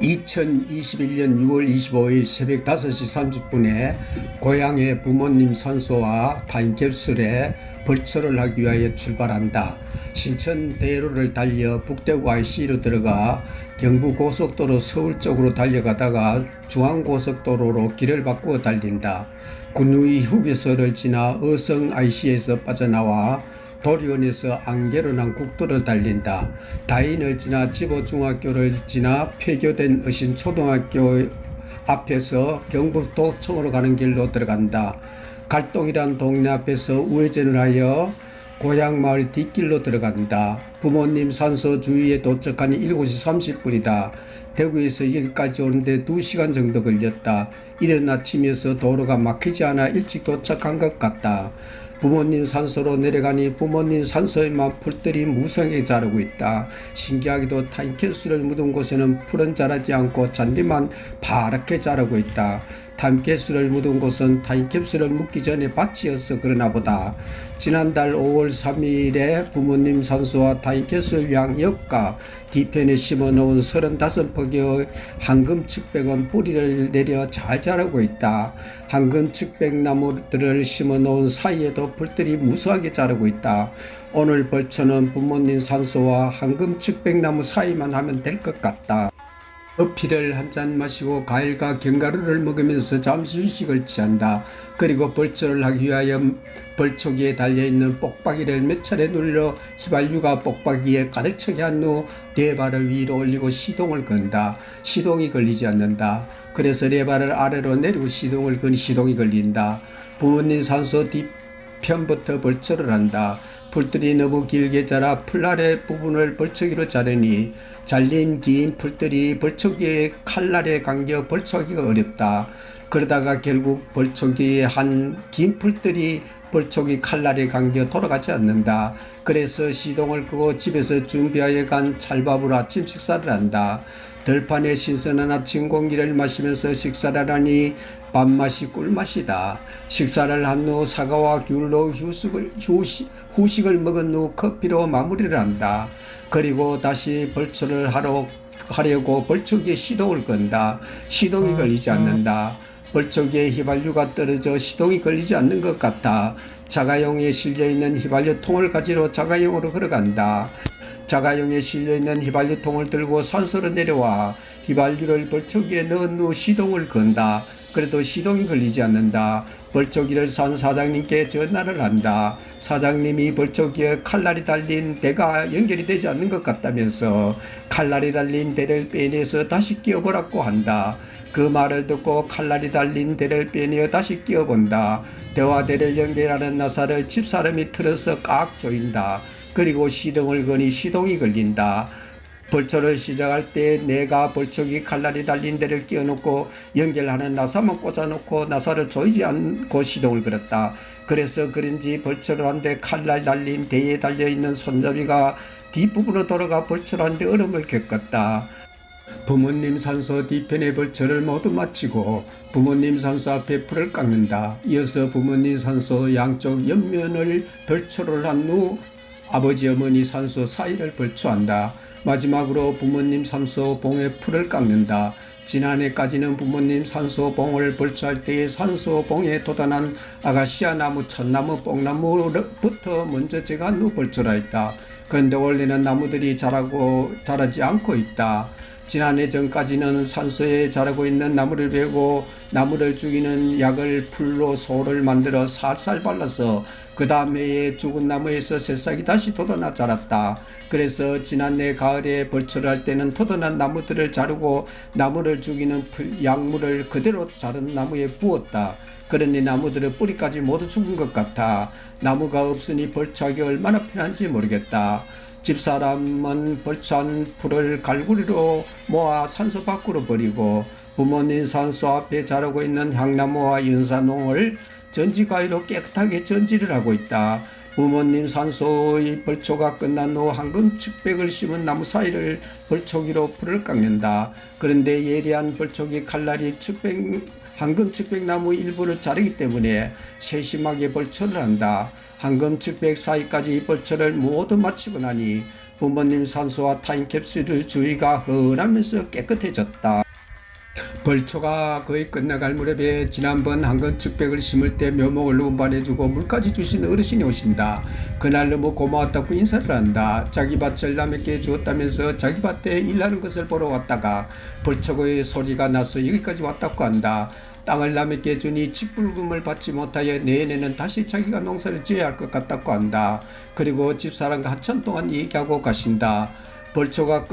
2021년 6월 25일 새벽 5시 30분에 고향의 부모님 산소와 타임캡슐에 벌초를 하기 위하여 출발한다. 신천 대로를 달려 북대구 IC로 들어가 경부고속도로 서울 쪽으로 달려가다가 중앙고속도로로 길을 바꾸어 달린다. 군위 휴게소를 지나 어성 IC에서 빠져나와 도리원에서 안개로난 국도를 달린다. 다인을 지나 지보중학교를 지나 폐교된 의신초등학교 앞에서 경북도청으로 가는 길로 들어간다. 갈동이란 동네 앞에서 우회전을 하여 고향마을 뒷길로 들어간다. 부모님 산소 주위에 도착하니 7시 30분이다. 대구에서 여기까지 오는데 2시간 정도 걸렸다. 이른 아침이어서 도로가 막히지 않아 일찍 도착한 것 같다. 부모님 산소로 내려가니 부모님 산소에만 풀들이 무성하게 자라고 있다. 신기하게도 타임캡슐을 묻은 곳에는 풀은 자라지 않고 잔디만 파랗게 자라고 있다. 타임캡슐을 묻은 곳은 타임캡슐을 묻기 전에 밭이어서 그러나 보다. 지난달 5월 3일에 부모님 산소와 타임캡슐 양옆과 뒤편에 심어놓은 35포기의 황금측백은 뿌리를 내려 잘 자라고 있다. 황금측백나무들을 심어놓은 사이에도 풀들이 무수하게 자라고 있다. 오늘 벌초는 부모님 산소와 황금측백나무 사이만 하면 될 것 같다. 커피를 한 잔 마시고 과일과 견과류를 먹으면서 잠시 휴식을 취한다. 그리고 벌초를 하기 위하여 벌초기에 달려있는 뽁박이를 몇 차례 눌러 휘발유가 뽁박이에 가득 차게 한 후 레바를 위로 올리고 시동을 건다. 시동이 걸리지 않는다. 그래서 레바를 아래로 내리고 시동을 거니 시동이 걸린다. 부모님 산소 뒤편부터 벌초를 한다. 풀들이 너무 길게 자라 풀 아래 부분을 벌초기로 자르니 잘린 긴 풀들이 벌초기의 칼날에 감겨 벌초기가 어렵다. 그러다가 결국 벌초기의 한 긴 풀들이 벌초기 칼날에 감겨 돌아가지 않는다. 그래서 시동을 끄고 집에서 준비하여 간 찰밥으로 아침 식사를 한다. 들판에 신선한 아침 공기를 마시면서 식사를 하니 밥맛이 꿀맛이다. 식사를 한 후 사과와 귤로 후식을 먹은 후 커피로 마무리를 한다. 그리고 다시 벌초를 하려고 벌초기에 시동을 건다. 시동이 걸리지 않는다. 벌초기에 휘발유가 떨어져 시동이 걸리지 않는 것 같아 자가용에 실려있는 휘발유통을 가지러 자가용으로 걸어간다. 자가용에 실려있는 휘발유통을 들고 산소로 내려와 휘발유를 벌초기에 넣은 후 시동을 건다. 그래도 시동이 걸리지 않는다. 벌초기를 산 사장님께 전화를 한다. 사장님이 벌초기에 칼날이 달린 대가 연결이 되지 않는 것 같다면서 칼날이 달린 대를 빼내서 다시 끼워보라고 한다. 그 말을 듣고 칼날이 달린 대를 빼내어 다시 끼워본다. 대와 대를 연결하는 나사를 집사람이 틀어서 꽉 조인다. 그리고 시동을 거니 시동이 걸린다. 벌초를 시작할 때 내가 벌초기 칼날이 달린 데를 끼워놓고 연결하는 나사만 꽂아놓고 나사를 조이지 않고 시동을 걸었다. 그래서 그런지 벌초를 한데 칼날 달린 대에 달려있는 손잡이가 뒷부분으로 돌아가 벌초를 한데 얼음을 겪었다. 부모님 산소 뒤편의 벌초를 모두 마치고 부모님 산소 앞에 풀을 깎는다. 이어서 부모님 산소 양쪽 옆면을 벌초를 한 후 아버지 어머니 산소 사이를 벌초한다. 마지막으로 부모님 산소 봉에 풀을 깎는다. 지난해까지는 부모님 산소 봉을 벌초할 때에 산소 봉에 돋아난 아가씨아 나무, 천나무, 뽕나무부터 먼저 제가 한 후 벌초를 했다. 그런데 원래는 나무들이 자라지 않고 있다. 지난해 전까지는 산소에 자라고 있는 나무를 베고 나무를 죽이는 약을 풀로 소를 만들어 살살 발라서 그 다음 해에 죽은 나무에서 새싹이 다시 돋아나 자랐다. 그래서 지난해 가을에 벌초를 할 때는 돋아난 나무들을 자르고 나무를 죽이는 약물을 그대로 자른 나무에 부었다. 그러니 나무들의 뿌리까지 모두 죽은 것 같아. 나무가 없으니 벌초하기 얼마나 편한지 모르겠다. 집사람은 벌초한 풀을 갈구리로 모아 산소 밖으로 버리고 부모님 산소 앞에 자라고 있는 향나무와 연산홍을 전지가위로 깨끗하게 전지를 하고 있다. 부모님 산소의 벌초가 끝난 후 황금측백을 심은 나무 사이를 벌초기로 풀을 깎는다. 그런데 예리한 벌초기 칼날이 황금측백나무 일부를 자르기 때문에 세심하게 벌초를 한다. 황금측백 사이까지 벌초를 모두 마치고 나니 부모님 산소와 타임캡슐을 주위가 흔하면서 깨끗해졌다. 벌초가 거의 끝나갈 무렵에 지난번 한건 측백을 심을 때 묘목을 운반해주고 물까지 주신 어르신이 오신다. 그날 너무 고마웠다고 인사를 한다. 자기 밭을 남에게 주었다면서 자기 밭에 일하는 것을 보러 왔다가 벌초의 소리가 나서 여기까지 왔다고 한다. 땅을 남에게 주니 직불금을 받지 못하여 내년에는 다시 자기가 농사를 지어야 할 것 같다고 한다. 그리고 집사람과 한참 동안 얘기하고 가신다. 벌초가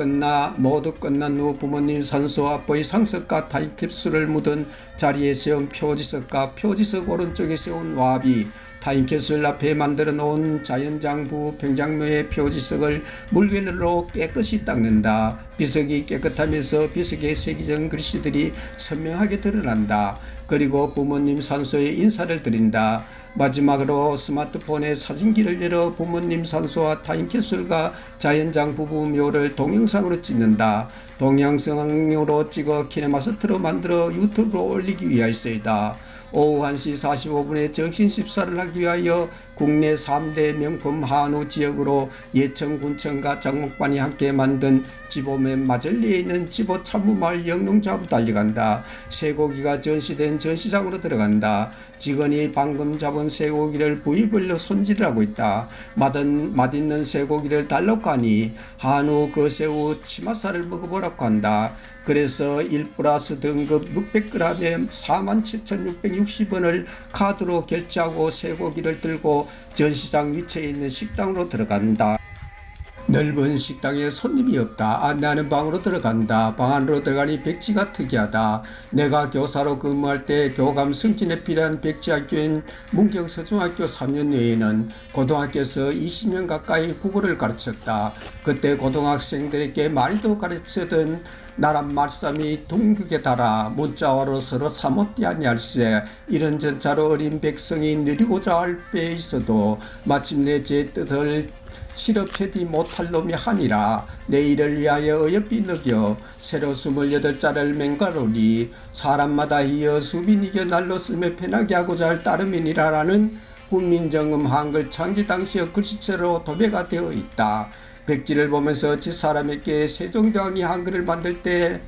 모두 끝난 후 부모님 산소와 상석과 타임캡슐을 묻은 자리에 세운 표지석과 표지석 오른쪽에 세운 와비, 타임캡슐 앞에 만들어 놓은 자연장부 병장묘의 표지석을 물건으로 깨끗이 닦는다. 비석이 깨끗하면서 비석에 새겨진 글씨들이 선명하게 드러난다. 그리고 부모님 산소에 인사를 드린다. 마지막으로 스마트폰의 사진기를 열어 부모님 산소와 타임캡슐과 자연장 부부 묘를 동영상으로 찍는다. 동영상으로 찍어 키네마스터로 만들어 유튜브로 올리기 위하여서이다. 오후 1시 45분에 정신십사를 하기 위하여 국내 3대 명품 한우 지역으로 예천군청과 장목반이 함께 만든 지보면 마젤리에 있는 지보 참무마을 영농자부 달려간다. 쇠고기가 전시된 전시장으로 들어간다. 직원이 방금 잡은 쇠고기를 부위별로 손질을 하고 있다. 맛있는 쇠고기를 달라고 하니 한우, 거새우, 치맛살을 먹어보라고 한다. 그래서 1플러스 등급 600g에 47,660원을 카드로 결제하고 쇠고기를 들고 전시장 위치에 있는 식당으로 들어간다. 넓은 식당에 손님이 없다. 안내하는 방으로 들어간다. 방 안으로 들어가니 백지가 특이하다. 내가 교사로 근무할 때 교감 승진에 필요한 백지학교인 문경서중학교 3년 외에는 고등학교에서 20년 가까이 국어를 가르쳤다. 그때 고등학생들에게 많이도 가르치던 나란 말씀이 동국에 달아 문자와로 서로 사못 아니할세. 이런 전차로 어린 백성이 누리고자 할 때에 있어도 마침내 제 뜻을 실업해디 못할 놈이 하니라. 내일을 위하여 어여삐 느겨 새로 28자를 맹가로니 사람마다 이어 수빈이겨 날로 쓰며 편하게 하고자 할 따름이니라라는 국민정음 한글 창제 당시의 글씨체로 도배가 되어 있다. 백지를 보면서 집사람에게 세종대왕이 한글을 만들 때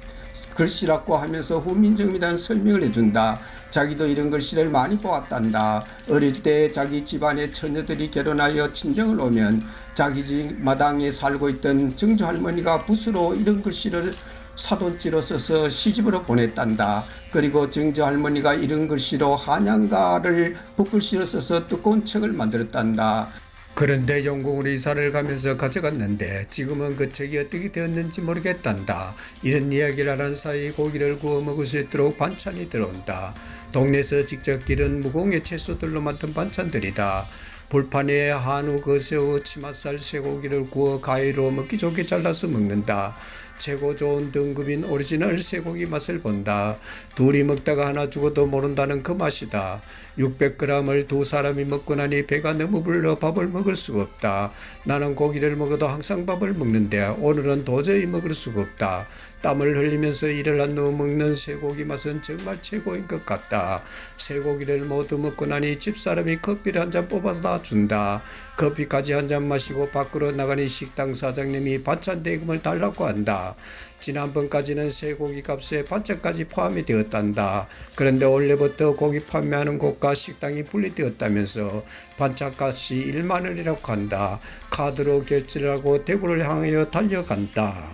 글씨라고 하면서 후민정음이라는 설명을 해준다. 자기도 이런 글씨를 많이 보았단다. 어릴 때 자기 집안의 처녀들이 결혼하여 친정을 오면 자기 집 마당에 살고 있던 정조 할머니가 붓으로 이런 글씨를 사돈지로 써서 시집으로 보냈단다. 그리고 정조 할머니가 이런 글씨로 한양가를 붓글씨로 써서 두꺼운 책을 만들었단다. 그런데 영국으로 이사를 가면서 가져갔는데 지금은 그 책이 어떻게 되었는지 모르겠단다. 이런 이야기를 하는 사이 고기를 구워 먹을 수 있도록 반찬이 들어온다. 동네에서 직접 기른 무공의 채소들로 만든 반찬들이다. 불판에 한우, 거새우, 치맛살, 쇠고기를 구워 가위로 먹기 좋게 잘라서 먹는다. 최고 좋은 등급인 오리지널 쇠고기 맛을 본다. 둘이 먹다가 하나 죽어도 모른다는 그 맛이다. 600g을 두 사람이 먹고 나니 배가 너무 불러 밥을 먹을 수가 없다. 나는 고기를 먹어도 항상 밥을 먹는데 오늘은 도저히 먹을 수가 없다. 땀을 흘리면서 일을 한 후 먹는 쇠고기 맛은 정말 최고인 것 같다. 쇠고기를 모두 먹고 나니 집사람이 커피를 한 잔 뽑아다 준다. 커피까지 한 잔 마시고 밖으로 나가니 식당 사장님이 반찬 대금을 달라고 한다. 지난번까지는 쇠고기 값에 반찬까지 포함이 되었단다. 그런데 원래부터 고기 판매하는 곳과 식당이 분리되었다면서 반찬값이 1만 원이라고 한다. 카드로 결제를 하고 대구를 향하여 달려간다.